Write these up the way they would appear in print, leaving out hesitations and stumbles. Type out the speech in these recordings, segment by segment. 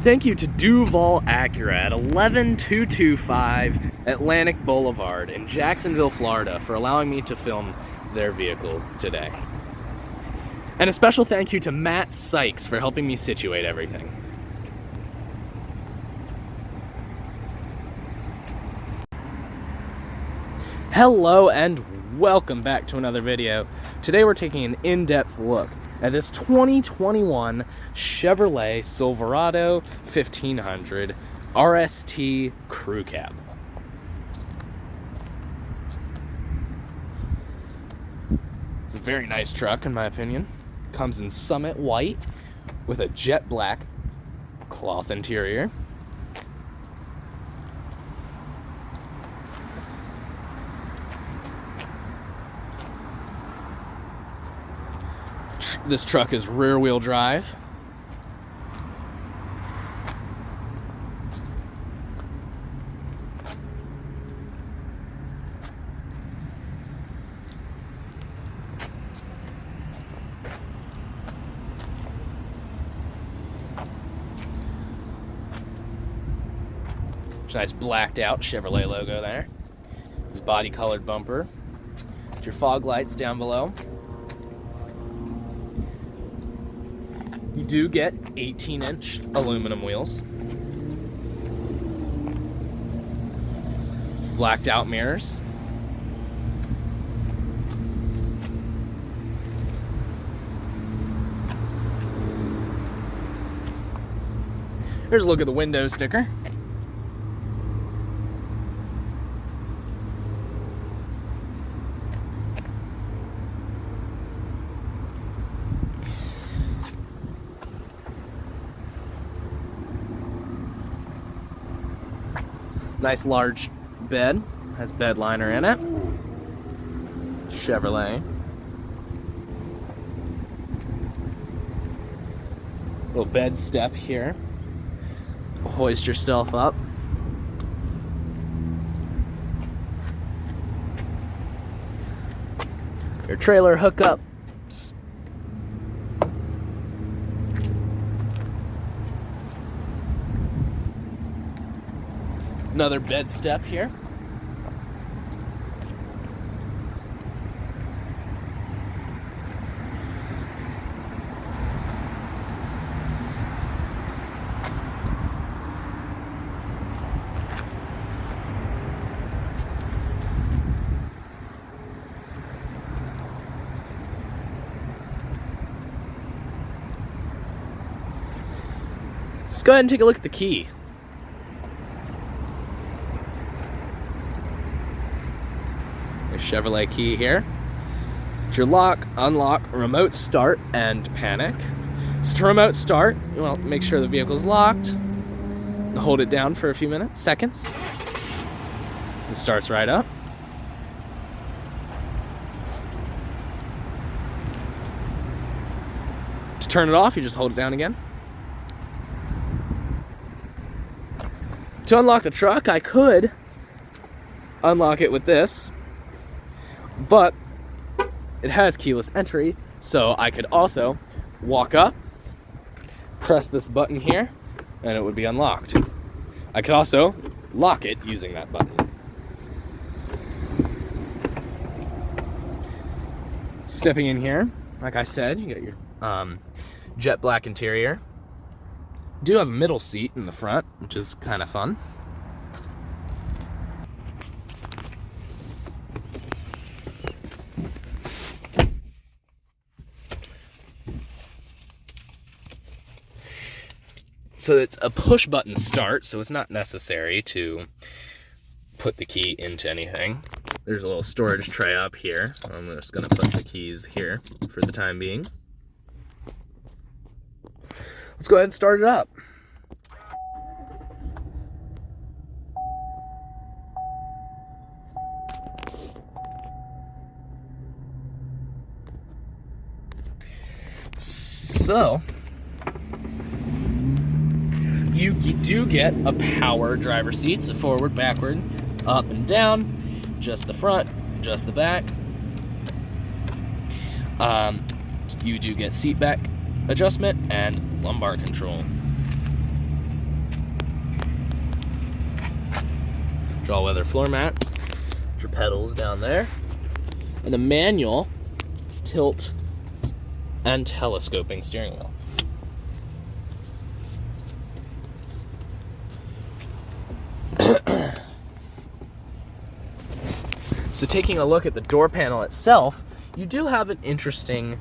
Thank you to Duval Acura at 11225 Atlantic Boulevard in Jacksonville, Florida for allowing me to film their vehicles today. And a special thank you to Matt Sykes for helping me situate everything. Hello and welcome back to another video. Today we're taking an in-depth look at this 2021 Chevrolet Silverado 1500 RST Crew Cab. It's a very nice truck in my opinion. Comes in Summit White with a jet black cloth interior. This truck is rear-wheel drive. Nice blacked out Chevrolet logo there. Body colored bumper. Your fog lights down below. You do get 18-inch aluminum wheels. Blacked out mirrors. Here's a look at the window sticker. Nice large bed, has bed liner in it. Chevrolet. Little bed step here. Hoist yourself up. Your trailer hookups. Another bed step here. Let's go ahead and take a look at the key. Chevrolet key here. It's your lock, unlock, remote start, and panic. So to remote start, well, make sure the vehicle's locked. And hold it down for a few seconds. It starts right up. To turn it off, you just hold it down again. To unlock the truck, I could unlock it with this, but it has keyless entry, so I could also walk up, press this button here, and it would be unlocked. I could also lock it using that button. Stepping in here, like I said, you got your jet black interior. You do have a middle seat in the front, which is kind of fun. So it's a push button start, so it's not necessary to put the key into anything. There's a little storage tray up here. I'm just going to put the keys here for the time being. Let's go ahead and start it up. So you do get a power driver seat, so forward, backward, up and down, just the front, just the back. You do get seat back adjustment and lumbar control. all-weather floor mats, your pedals down there, and a manual tilt and telescoping steering wheel. So taking a look at the door panel itself, you do have an interesting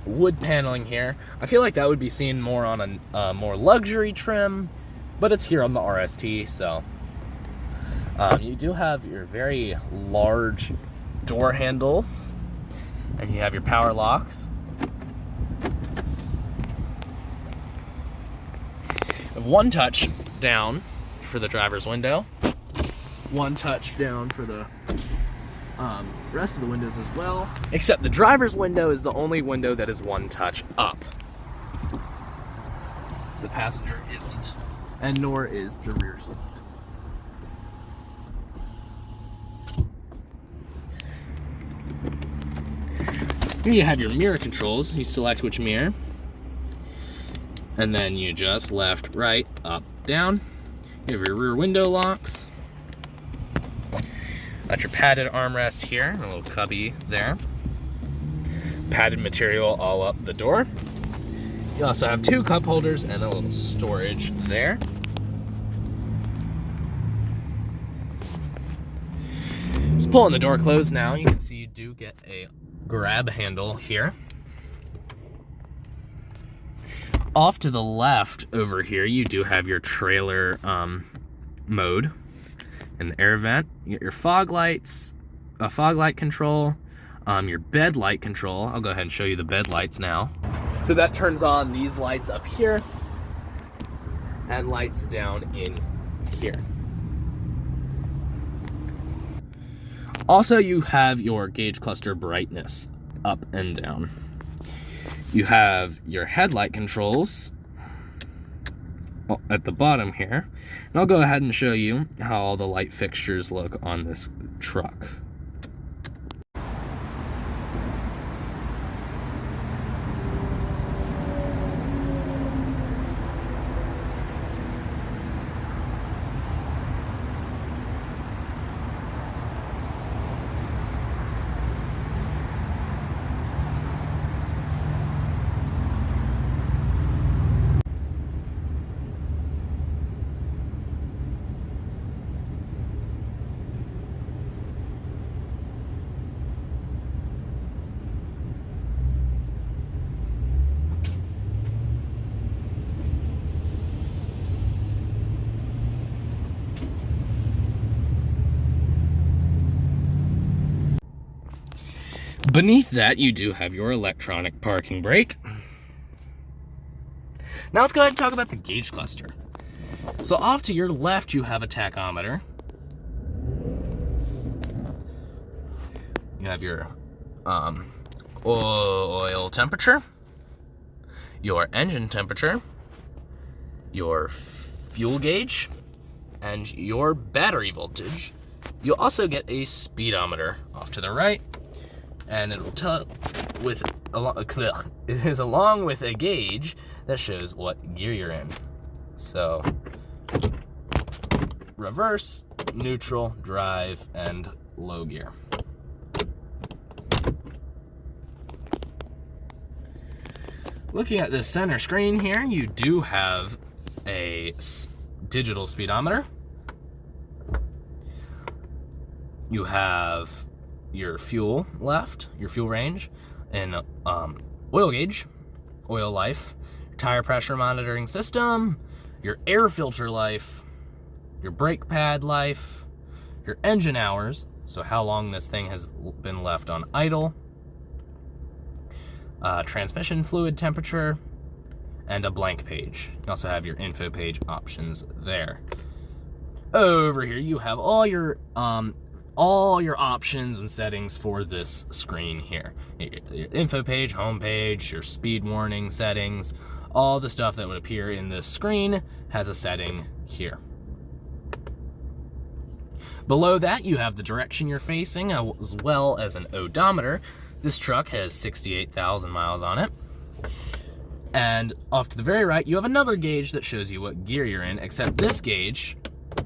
wood paneling here. I feel like that would be seen more on a more luxury trim, but it's here on the RST, so you do have your very large door handles, and you have your power locks. One touch down for the driver's window, one touch down for the rest of the windows as well, except the driver's window is the only window that is one touch up. The passenger isn't, and nor is the rear seat. Here you have your mirror controls. You select which mirror, and then you just left, right, up, down. You have your rear window locks. Got your padded armrest here, a little cubby there. Padded material all up the door. You also have two cup holders and a little storage there. Just pulling the door closed now, you can see you do get a grab handle here. Off to the left over here, you do have your trailer mode and the air vent. You get your fog lights, a fog light control, your bed light control. I'll go ahead and show you the bed lights now. So that turns on these lights up here and lights down in here. Also, you have your gauge cluster brightness up and down. You have your headlight controls at the bottom here. And I'll go ahead and show you how all the light fixtures look on this truck. Beneath that, you do have your electronic parking brake. Now let's go ahead and talk about the gauge cluster. So off to your left, you have a tachometer. You have your oil temperature, your engine temperature, your fuel gauge, and your battery voltage. You'll also get a speedometer off to the right, and it will tell it is along with a gauge that shows what gear you're in. So reverse, neutral, drive, and low gear. Looking at the center screen here, you do have a digital speedometer. You have your fuel left, your fuel range, and oil gauge, oil life, tire pressure monitoring system, your air filter life, your brake pad life, your engine hours, so how long this thing has been left on idle, transmission fluid temperature, and a blank page. You also have your info page options there. Over here you have all your options and settings for this screen here. Your info page, home page, your speed warning settings, all the stuff that would appear in this screen has a setting here. Below that, you have the direction you're facing, as well as an odometer. This truck has 68,000 miles on it. And off to the very right, you have another gauge that shows you what gear you're in, except this gauge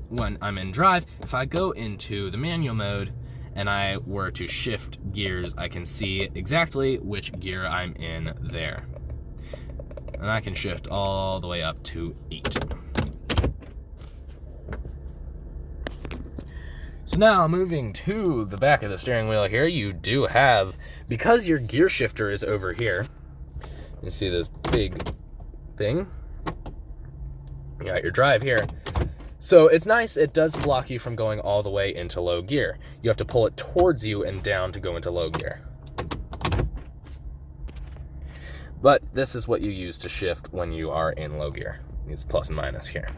when I'm in drive, if I go into the manual mode and I were to shift gears, I can see exactly which gear I'm in there. And I can shift all the way up to 8. So now moving to the back of the steering wheel here, you do have, because your gear shifter is over here, you see this big thing? You got your drive here. So it's nice, it does block you from going all the way into low gear. You have to pull it towards you and down to go into low gear. But this is what you use to shift when you are in low gear. It's plus and minus here.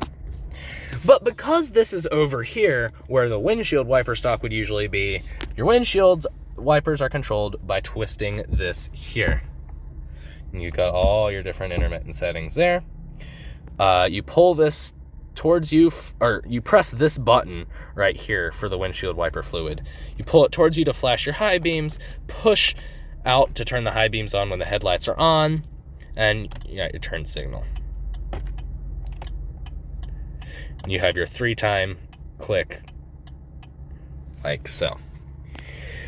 But because this is over here, where the windshield wiper stock would usually be, your windshield's wipers are controlled by twisting this here. And you've got all your different intermittent settings there. You pull this towards you, or you press this button right here for the windshield wiper fluid. You pull it towards you to flash your high beams, push out to turn the high beams on when the headlights are on, and you got your turn signal. And you have your 3-time click, like so.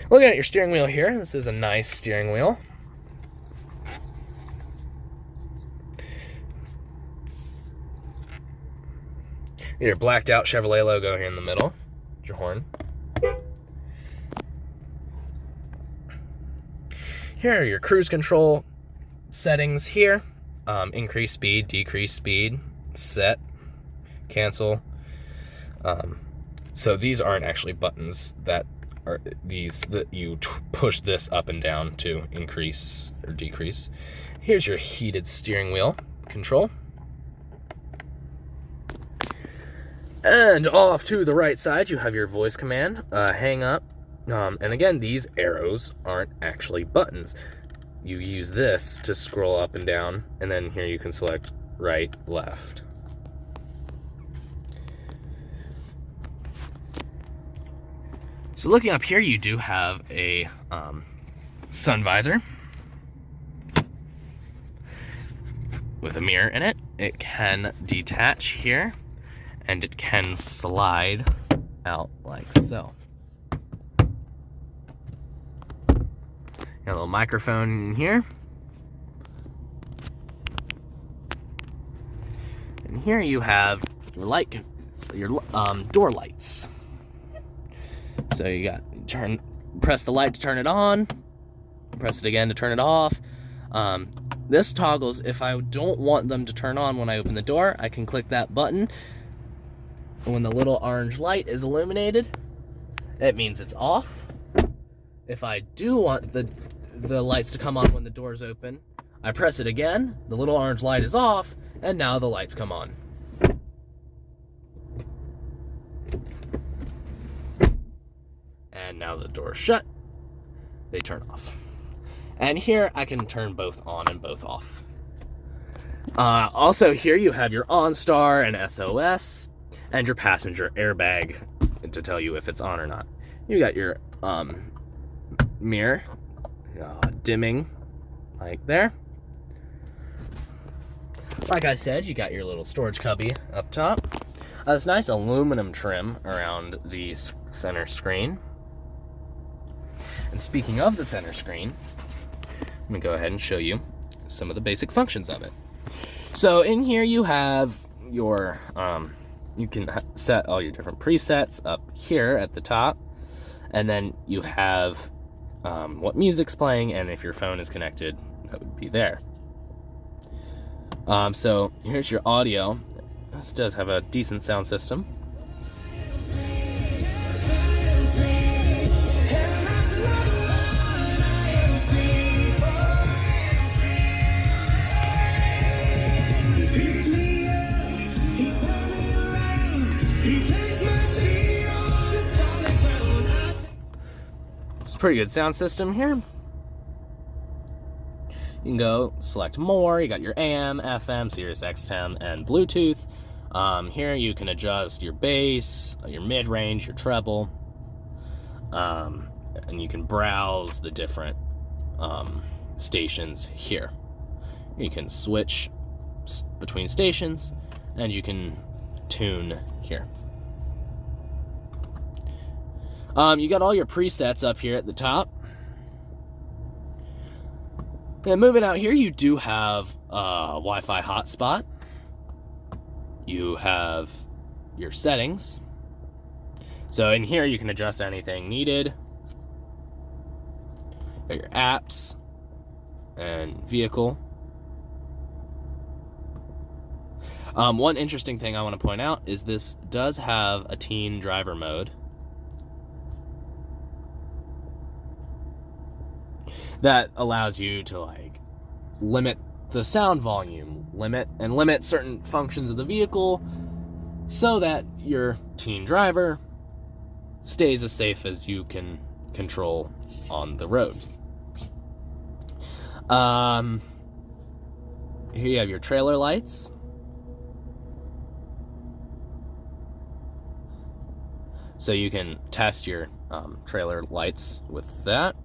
Looking at your steering wheel here, this is a nice steering wheel. Your blacked out Chevrolet logo here in the middle, your horn. Here are your cruise control settings here. Increase speed, decrease speed, set, cancel. So these aren't actually buttons, that are these that you push this up and down to increase or decrease. Here's your heated steering wheel control. And off to the right side, you have your voice command, hang up. And again, these arrows aren't actually buttons. You use this to scroll up and down, and then here you can select right, left. So looking up here, you do have a sun visor with a mirror in it. It can detach here, and it can slide out like so. Got a little microphone in here. And here you have your door lights. So you got press the light to turn it on, press it again to turn it off. This toggles if I don't want them to turn on when I open the door. I can click that button. When the little orange light is illuminated, it means it's off. If I do want the lights to come on when the door's open, I press it again, the little orange light is off, and now the lights come on. And now the door's shut, they turn off. And here I can turn both on and both off. Also here you have your OnStar and SOS, and your passenger airbag to tell you if it's on or not. You got your mirror dimming like there. Like I said, you got your little storage cubby up top. This nice aluminum trim around the center screen. And speaking of the center screen, let me go ahead and show you some of the basic functions of it. So in here you have your you can set all your different presets up here at the top, and then you have what music's playing, and if your phone is connected, that would be there. So here's your audio. This does have a decent sound system. Pretty good sound system here. You can go select more. You got your AM, FM, Sirius XM, and Bluetooth. Here you can adjust your bass, your mid-range, your treble, and you can browse the different stations here. You can switch between stations, and you can tune here. You got all your presets up here at the top. And moving out here, you do have a Wi-Fi hotspot. You have your settings. So in here, you can adjust anything needed. Got your apps and vehicle. One interesting thing I want to point out is this does have a teen driver mode. That allows you to like limit the sound volume, limit certain functions of the vehicle so that your teen driver stays as safe as you can control on the road. Here you have your trailer lights. So you can test your trailer lights with that.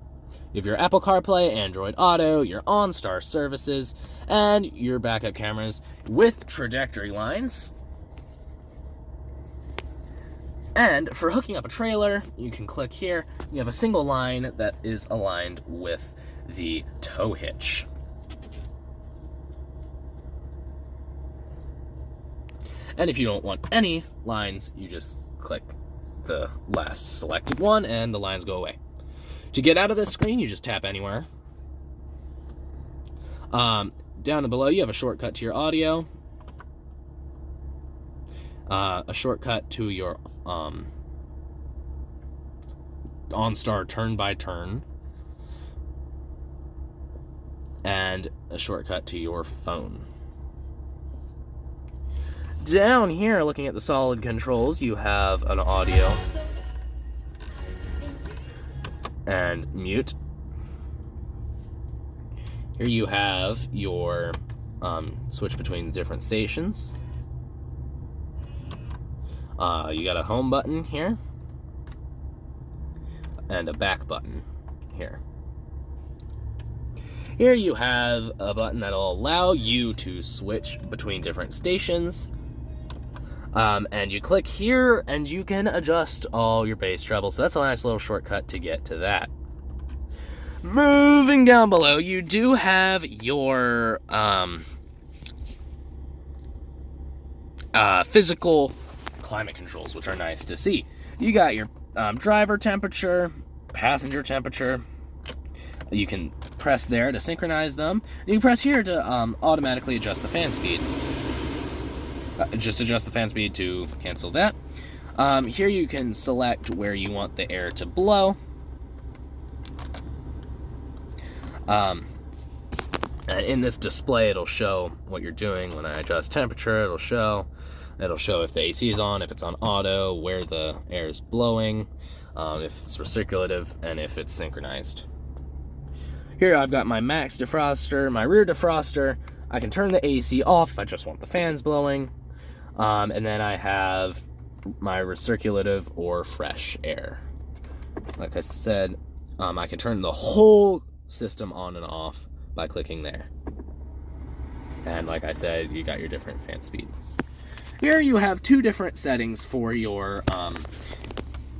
You have your Apple CarPlay, Android Auto, your OnStar services, and your backup cameras with trajectory lines. And for hooking up a trailer, you can click here. You have a single line that is aligned with the tow hitch. And if you don't want any lines, you just click the last selected one and the lines go away. To get out of this screen, you just tap anywhere. Down and below, you have a shortcut to your audio, a shortcut to your OnStar turn-by-turn, and a shortcut to your phone. Down here, looking at the solid controls, you have an audio and mute. Here you have your switch between different stations. You got a home button here and a back button here. Here you have a button that will allow you to switch between different stations. And you click here and you can adjust all your bass treble. So that's a nice little shortcut to get to that. Moving down below, you do have your physical climate controls, which are nice to see. You got your driver temperature, passenger temperature. You can press there to synchronize them. You can press here to automatically adjust the fan speed. Just adjust the fan speed to cancel that. Here you can select where you want the air to blow. In this display, it'll show what you're doing. When I adjust temperature, it'll show if the AC is on, if it's on auto, where the air is blowing, if it's recirculative, and if it's synchronized. Here I've got my max defroster, my rear defroster. I can turn the AC off if I just want the fans blowing. And then I have my recirculative or fresh air. Like I said, I can turn the whole system on and off by clicking there. And like I said, you got your different fan speed. Here you have two different settings for your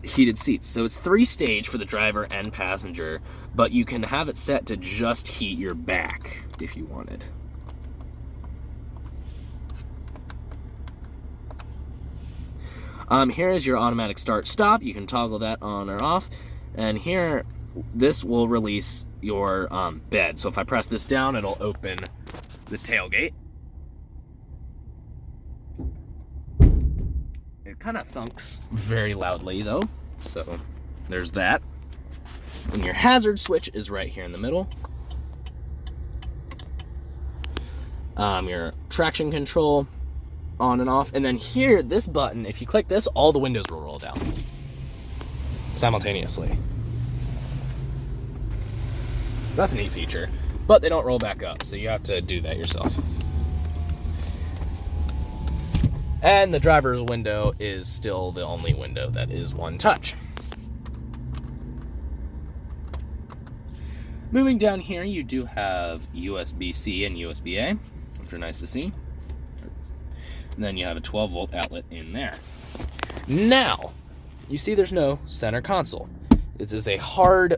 heated seats. So it's 3-stage for the driver and passenger, but you can have it set to just heat your back if you wanted. Here is your automatic start-stop. You can toggle that on or off. And here, this will release your bed. So if I press this down, it'll open the tailgate. It kind of thunks very loudly, though. So there's that. And your hazard switch is right here in the middle. Your traction control, on and off, and then here, this button, if you click this, all the windows will roll down simultaneously. So that's a neat feature, but they don't roll back up, so you have to do that yourself. And the driver's window is still the only window that is one touch. Moving down here, you do have USB-C and USB-A, which are nice to see. And then you have a 12-volt outlet in there. Now, you see there's no center console. It is a hard,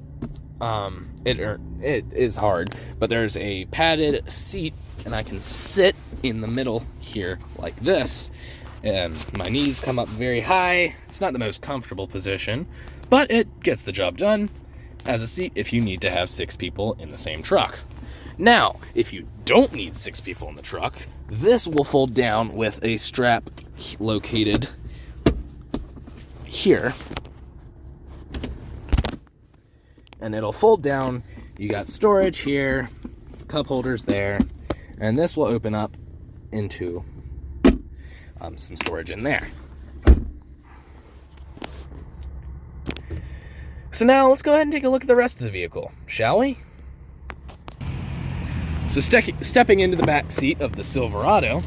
it is hard, but there's a padded seat, and I can sit in the middle here like this, and my knees come up very high. It's not the most comfortable position, but it gets the job done as a seat if you need to have 6 people in the same truck. Now, if you don't need 6 people in the truck, this will fold down with a strap located here. And it'll fold down. You got storage here, cup holders there, and this will open up into some storage in there. So now let's go ahead and take a look at the rest of the vehicle, shall we? So stepping into the back seat of the Silverado,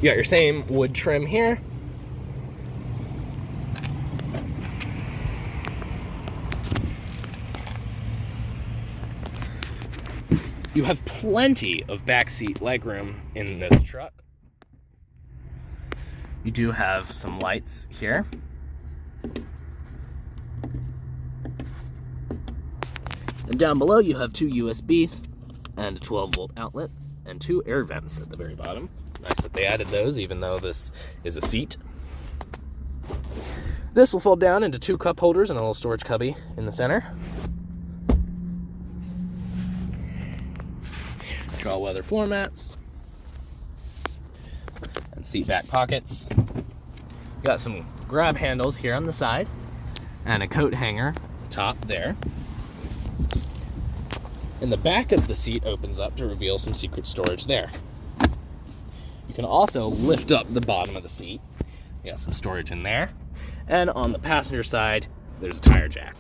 you got your same wood trim here. You have plenty of backseat legroom in this truck. You do have some lights here. And down below you have 2 USBs and a 12-volt outlet and 2 air vents at the very bottom. Nice that they added those, even though this is a seat. This will fold down into 2 cup holders and a little storage cubby in the center. All-weather floor mats and seat back pockets. Got some grab handles here on the side and a coat hanger top there. And the back of the seat opens up to reveal some secret storage there. You can also lift up the bottom of the seat. You got some storage in there. And on the passenger side, there's a tire jack.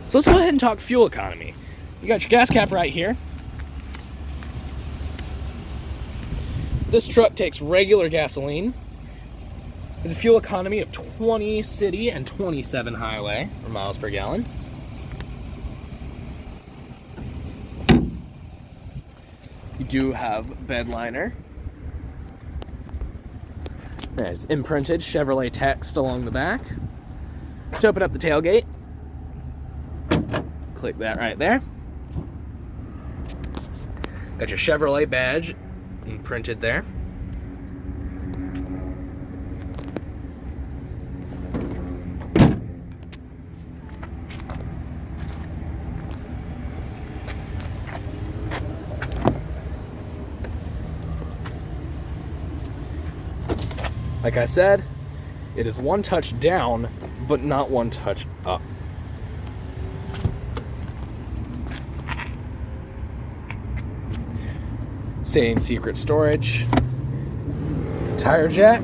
So let's go ahead and talk fuel economy. You got your gas cap right here. This truck takes regular gasoline. Has a fuel economy of 20 city and 27 highway or miles per gallon. You do have bed liner. There's imprinted Chevrolet text along the back. To open up the tailgate, click that right there. Got your Chevrolet badge imprinted there. Like I said, it is one touch down, but not one touch up. Same secret storage. Tire jack.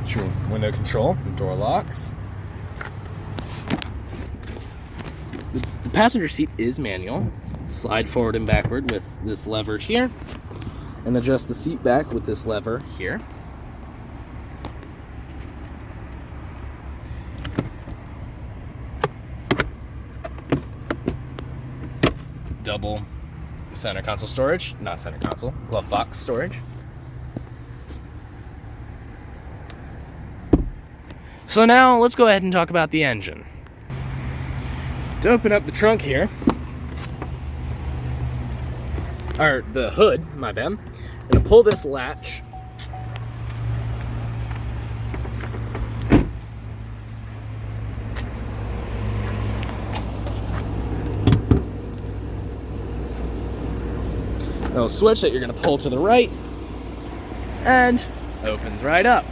Your window control, door locks. The passenger seat is manual. Slide forward and backward with this lever here, and adjust the seat back with this lever here. Double center console storage, not center console, glove box storage. So now let's go ahead and talk about the engine. To open up the trunk here, or the hood, my bad, I'm gonna pull this latch. A little switch that you're gonna pull to the right, and opens right up.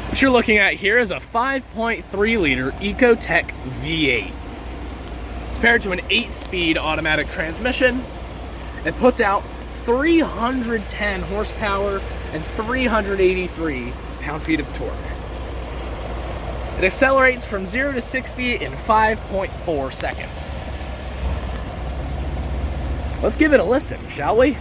What you're looking at here is a 5.3 liter Ecotec V8. It's paired to an 8-speed automatic transmission. It puts out 310 horsepower and 383 pound-feet of torque. It accelerates from 0 to 60 in 5.4 seconds. Let's give it a listen, shall we?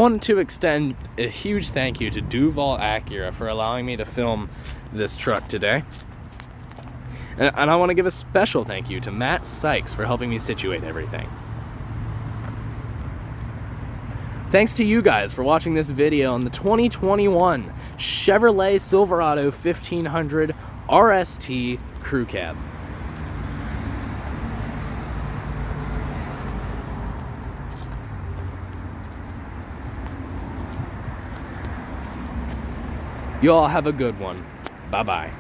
wanted to extend a huge thank you to Duval Acura for allowing me to film this truck today. And I want to give a special thank you to Matt Sykes for helping me situate everything. Thanks to you guys for watching this video on the 2021 Chevrolet Silverado 1500 RST Crew Cab. You all have a good one. Bye-bye.